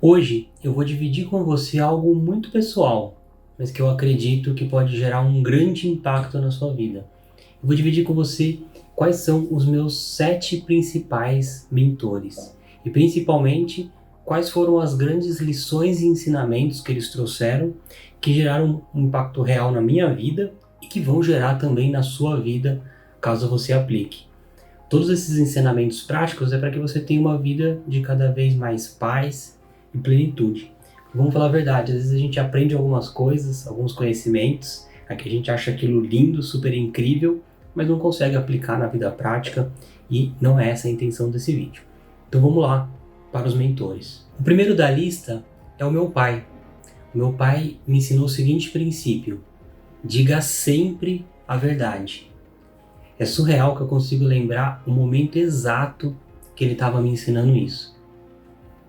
Hoje eu vou dividir com você algo muito pessoal, mas que eu acredito que pode gerar um grande impacto na sua vida. Eu vou dividir com você quais são os meus 7 principais mentores e principalmente quais foram as grandes lições e ensinamentos que eles trouxeram que geraram um impacto real na minha vida e que vão gerar também na sua vida caso você aplique. Todos esses ensinamentos práticos é para que você tenha uma vida de cada vez mais paz e plenitude. Vamos falar a verdade, às vezes a gente aprende algumas coisas, alguns conhecimentos, aqui a gente acha aquilo lindo, super incrível, mas não consegue aplicar na vida prática e não é essa a intenção desse vídeo. Então vamos lá para os mentores. O primeiro da lista é o meu pai. O meu pai me ensinou o seguinte princípio: diga sempre a verdade. É surreal que eu consigo lembrar o momento exato que ele estava me ensinando isso.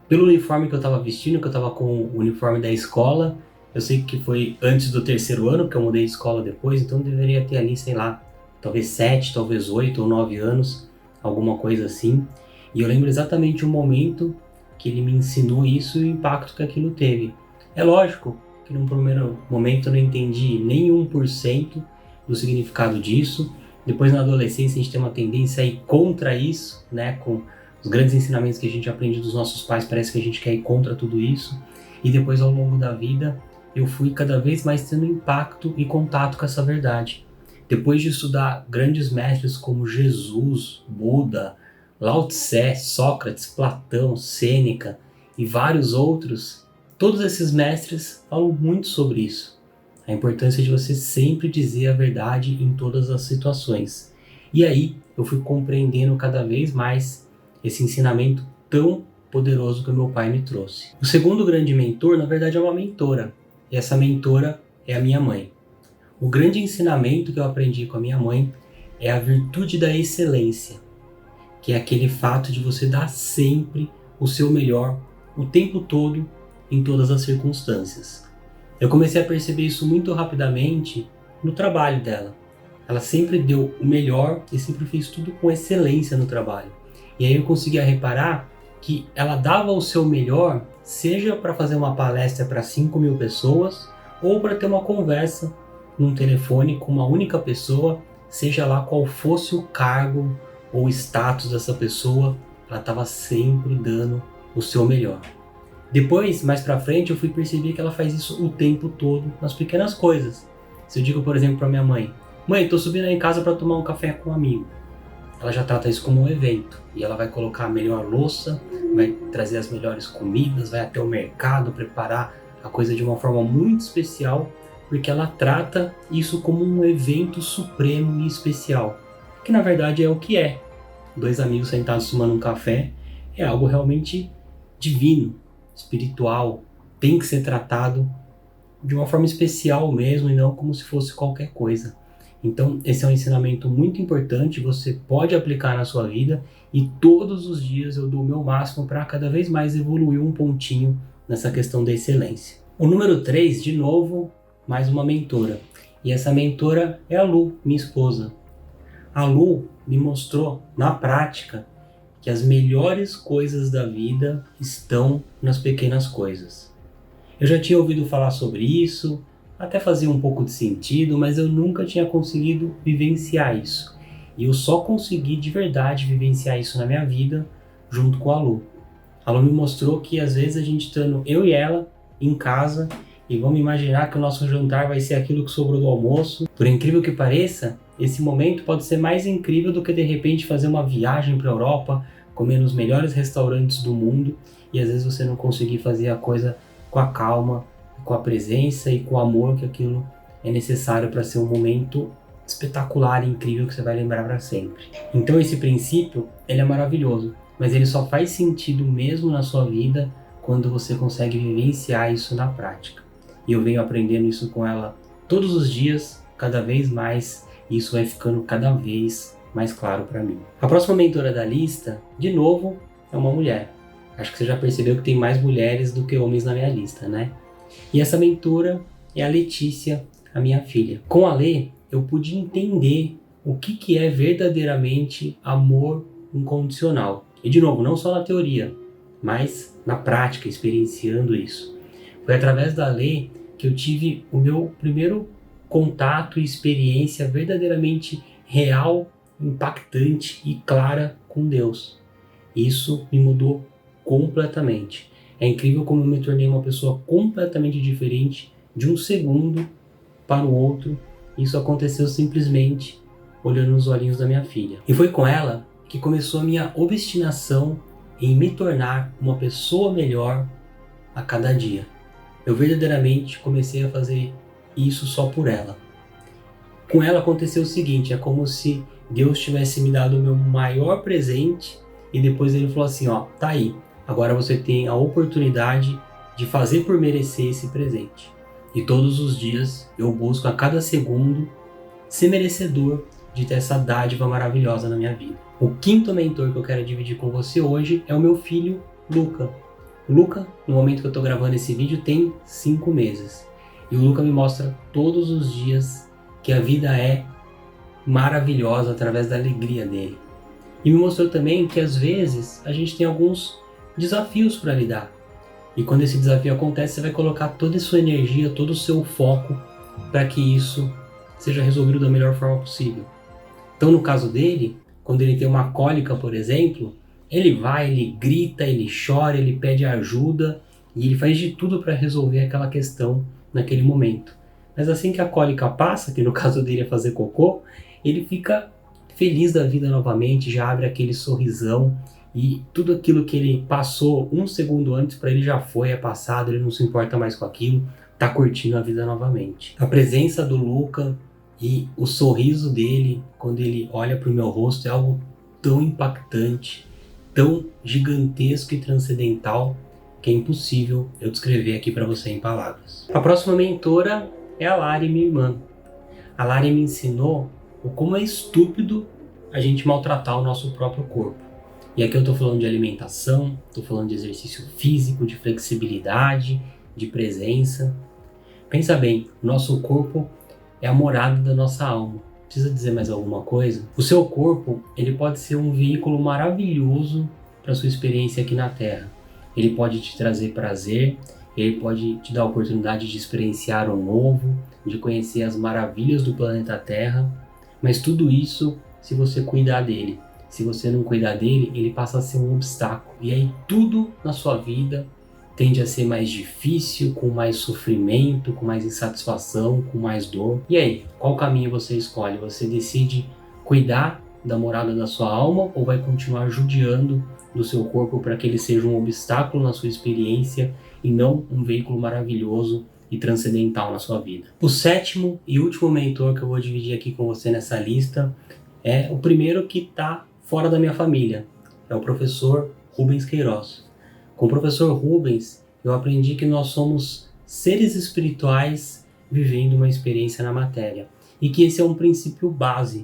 Pelo uniforme que eu estava vestindo, que eu estava com o uniforme da escola, eu sei que foi antes do 3º ano, porque eu mudei de escola depois, então eu deveria ter ali, sei lá, talvez 7, talvez 8 ou 9 anos, alguma coisa assim. E eu lembro exatamente o momento que ele me ensinou isso e o impacto que aquilo teve. É lógico que num primeiro momento eu não entendi nem 1% do significado disso. Depois na adolescência a gente tem uma tendência a ir contra isso, né, com os grandes ensinamentos que a gente aprende dos nossos pais, parece que a gente quer ir contra tudo isso. E depois ao longo da vida eu fui cada vez mais tendo impacto e contato com essa verdade. Depois de estudar grandes mestres como Jesus, Buda, Lao Tse, Sócrates, Platão, Sêneca e vários outros, todos esses mestres falam muito sobre isso. A importância de você sempre dizer a verdade em todas as situações. E aí eu fui compreendendo cada vez mais esse ensinamento tão poderoso que o meu pai me trouxe. O segundo grande mentor, na verdade, é uma mentora. E essa mentora é a minha mãe. O grande ensinamento que eu aprendi com a minha mãe é a virtude da excelência, que é aquele fato de você dar sempre o seu melhor, o tempo todo, em todas as circunstâncias. Eu comecei a perceber isso muito rapidamente no trabalho dela. Ela sempre deu o melhor e sempre fez tudo com excelência no trabalho. E aí eu conseguia reparar que ela dava o seu melhor, seja para fazer uma palestra para 5.000 pessoas ou para ter uma conversa num telefone com uma única pessoa, seja lá qual fosse o cargo ou status dessa pessoa, ela estava sempre dando o seu melhor. Depois, mais pra frente, eu fui perceber que ela faz isso o tempo todo, nas pequenas coisas. Se eu digo, por exemplo, pra minha mãe: mãe, tô subindo aí em casa pra tomar um café com um amigo. Ela já trata isso como um evento. E ela vai colocar a melhor louça, vai trazer as melhores comidas, vai até o mercado preparar a coisa de uma forma muito especial, porque ela trata isso como um evento supremo e especial. Que na verdade é o que é. 2 amigos sentados tomando um café é algo realmente divino, espiritual, tem que ser tratado de uma forma especial mesmo e não como se fosse qualquer coisa. Então esse é um ensinamento muito importante, você pode aplicar na sua vida e todos os dias eu dou o meu máximo para cada vez mais evoluir um pontinho nessa questão da excelência. O número 3, de novo, mais uma mentora. E essa mentora é a Lu, minha esposa. A Lu me mostrou na prática que as melhores coisas da vida estão nas pequenas coisas. Eu já tinha ouvido falar sobre isso, até fazia um pouco de sentido, mas eu nunca tinha conseguido vivenciar isso. E eu só consegui de verdade vivenciar isso na minha vida junto com a Lu. A Lu me mostrou que às vezes a gente estando eu e ela em casa e vamos imaginar que o nosso jantar vai ser aquilo que sobrou do almoço. Por incrível que pareça, esse momento pode ser mais incrível do que de repente fazer uma viagem para a Europa, comer nos melhores restaurantes do mundo e às vezes você não conseguir fazer a coisa com a calma, com a presença e com o amor que aquilo é necessário para ser um momento espetacular e incrível que você vai lembrar para sempre. Então esse princípio, ele é maravilhoso, mas ele só faz sentido mesmo na sua vida quando você consegue vivenciar isso na prática. E eu venho aprendendo isso com ela todos os dias, cada vez mais, e isso vai ficando cada vez mais claro para mim. A próxima mentora da lista, de novo, é uma mulher. Acho que você já percebeu que tem mais mulheres do que homens na minha lista, né? E essa mentora é a Letícia, a minha filha. Com a Lê, eu pude entender o que é verdadeiramente amor incondicional. E de novo, não só na teoria, mas na prática, experienciando isso. Foi através da lei que eu tive o meu primeiro contato e experiência verdadeiramente real, impactante e clara com Deus. Isso me mudou completamente. É incrível como eu me tornei uma pessoa completamente diferente de um segundo para o outro. Isso aconteceu simplesmente olhando nos olhinhos da minha filha. E foi com ela que começou a minha obstinação em me tornar uma pessoa melhor a cada dia. Eu verdadeiramente comecei a fazer isso só por ela. Com ela aconteceu o seguinte, é como se Deus tivesse me dado o meu maior presente e depois ele falou assim, ó, tá aí, agora você tem a oportunidade de fazer por merecer esse presente. E todos os dias eu busco a cada segundo ser merecedor de ter essa dádiva maravilhosa na minha vida. O quinto mentor que eu quero dividir com você hoje é o meu filho, Luca. O Luca, no momento que eu estou gravando esse vídeo, tem 5 meses. E o Luca me mostra todos os dias que a vida é maravilhosa através da alegria dele. E me mostrou também que às vezes a gente tem alguns desafios para lidar. E quando esse desafio acontece, você vai colocar toda a sua energia, todo o seu foco para que isso seja resolvido da melhor forma possível. Então, no caso dele, quando ele tem uma cólica, por exemplo, ele vai, ele grita, ele chora, ele pede ajuda e ele faz de tudo para resolver aquela questão naquele momento. Mas assim que a cólica passa, que no caso dele é fazer cocô, ele fica feliz da vida novamente, já abre aquele sorrisão e tudo aquilo que ele passou um segundo antes para ele já foi, é passado, ele não se importa mais com aquilo, tá curtindo a vida novamente. A presença do Luca e o sorriso dele quando ele olha para o meu rosto é algo tão impactante, tão gigantesco e transcendental que é impossível eu descrever aqui para você em palavras. A próxima mentora é a Lari, minha irmã. A Lari me ensinou o como é estúpido a gente maltratar o nosso próprio corpo. E aqui eu estou falando de alimentação, estou falando de exercício físico, de flexibilidade, de presença. Pensa bem, o nosso corpo é a morada da nossa alma. Precisa dizer mais alguma coisa? O seu corpo, ele pode ser um veículo maravilhoso para sua experiência aqui na Terra. Ele pode te trazer prazer, ele pode te dar a oportunidade de experienciar o novo, de conhecer as maravilhas do planeta Terra, mas tudo isso se você cuidar dele. Se você não cuidar dele, ele passa a ser um obstáculo. E aí tudo na sua vida tende a ser mais difícil, com mais sofrimento, com mais insatisfação, com mais dor. E aí, qual caminho você escolhe? Você decide cuidar da morada da sua alma ou vai continuar judiando do seu corpo para que ele seja um obstáculo na sua experiência e não um veículo maravilhoso e transcendental na sua vida? O sétimo e último mentor que eu vou dividir aqui com você nessa lista é o primeiro que está fora da minha família. É o professor Rubens Queiroz. Com o professor Rubens, eu aprendi que nós somos seres espirituais vivendo uma experiência na matéria. E que esse é um princípio base.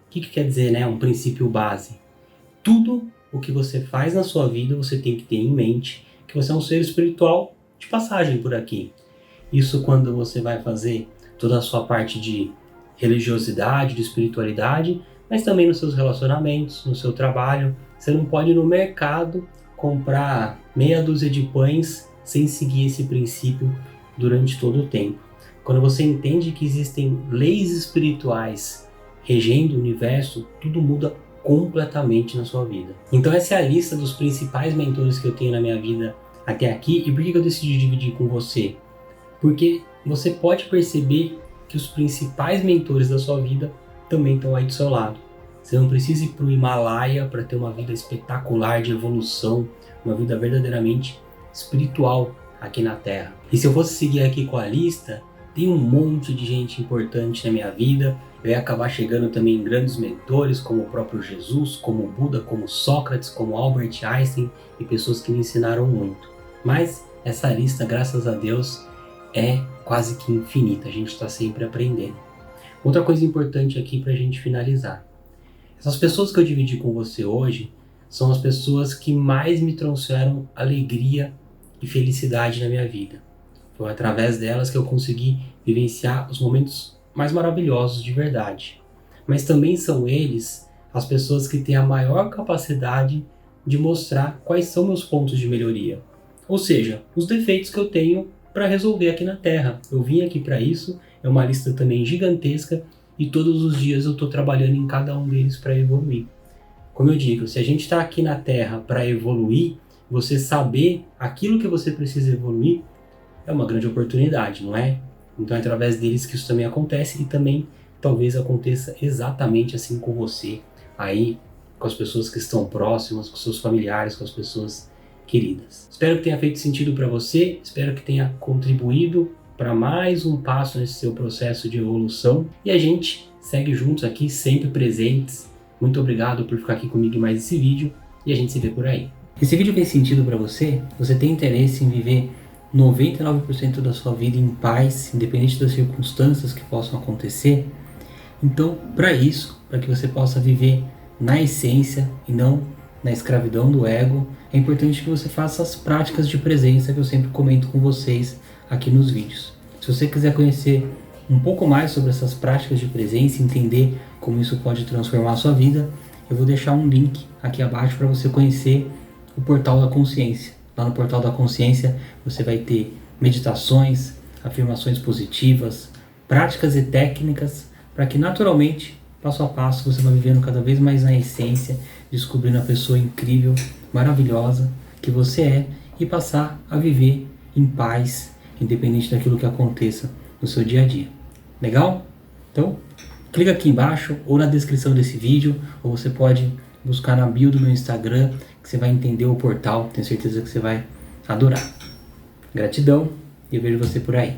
O que quer dizer, né? Um princípio base. Tudo o que você faz na sua vida, você tem que ter em mente que você é um ser espiritual de passagem por aqui. Isso quando você vai fazer toda a sua parte de religiosidade, de espiritualidade, mas também nos seus relacionamentos, no seu trabalho. Você não pode ir no mercado comprar meia dúzia de pães sem seguir esse princípio durante todo o tempo. Quando você entende que existem leis espirituais regendo o universo, tudo muda completamente na sua vida. Então essa é a lista dos principais mentores que eu tenho na minha vida até aqui. E por que eu decidi dividir com você? Porque você pode perceber que os principais mentores da sua vida também estão aí do seu lado. Você não precisa ir para o Himalaia para ter uma vida espetacular de evolução, uma vida verdadeiramente espiritual aqui na Terra. E se eu fosse seguir aqui com a lista, tem um monte de gente importante na minha vida. Eu ia acabar chegando também em grandes mentores, como o próprio Jesus, como Buda, como Sócrates, como Albert Einstein e pessoas que me ensinaram muito. Mas essa lista, graças a Deus, é quase que infinita. A gente está sempre aprendendo. Outra coisa importante aqui para a gente finalizar. Essas pessoas que eu dividi com você hoje são as pessoas que mais me trouxeram alegria e felicidade na minha vida. Foi através delas que eu consegui vivenciar os momentos mais maravilhosos de verdade. Mas também são eles as pessoas que têm a maior capacidade de mostrar quais são meus pontos de melhoria. Ou seja, os defeitos que eu tenho para resolver aqui na Terra. Eu vim aqui para isso, é uma lista também gigantesca e todos os dias eu estou trabalhando em cada um deles para evoluir. Como eu digo, se a gente está aqui na Terra para evoluir, você saber aquilo que você precisa evoluir é uma grande oportunidade, não é? Então é através deles que isso também acontece e também talvez aconteça exatamente assim com você, aí com as pessoas que estão próximas, com seus familiares, com as pessoas queridas. Espero que tenha feito sentido para você, espero que tenha contribuído para mais um passo nesse seu processo de evolução e a gente segue juntos aqui, sempre presentes. Muito obrigado por ficar aqui comigo em mais esse vídeo e a gente se vê por aí. Esse vídeo fez sentido para você? Você tem interesse em viver 99% da sua vida em paz, independente das circunstâncias que possam acontecer? Então, para isso, para que você possa viver na essência e não na escravidão do ego, é importante que você faça as práticas de presença que eu sempre comento com vocês aqui nos vídeos. Se você quiser conhecer um pouco mais sobre essas práticas de presença, entender como isso pode transformar a sua vida, eu vou deixar um link aqui abaixo para você conhecer o Portal da Consciência. Lá no Portal da Consciência você vai ter meditações, afirmações positivas, práticas e técnicas para que naturalmente, passo a passo, você vai vivendo cada vez mais na essência, descobrindo a pessoa incrível, maravilhosa que você é e passar a viver em paz, independente daquilo que aconteça no seu dia a dia. Legal? Então, clica aqui embaixo ou na descrição desse vídeo, ou você pode buscar na bio do meu Instagram, que você vai entender o portal, tenho certeza que você vai adorar. Gratidão e eu vejo você por aí.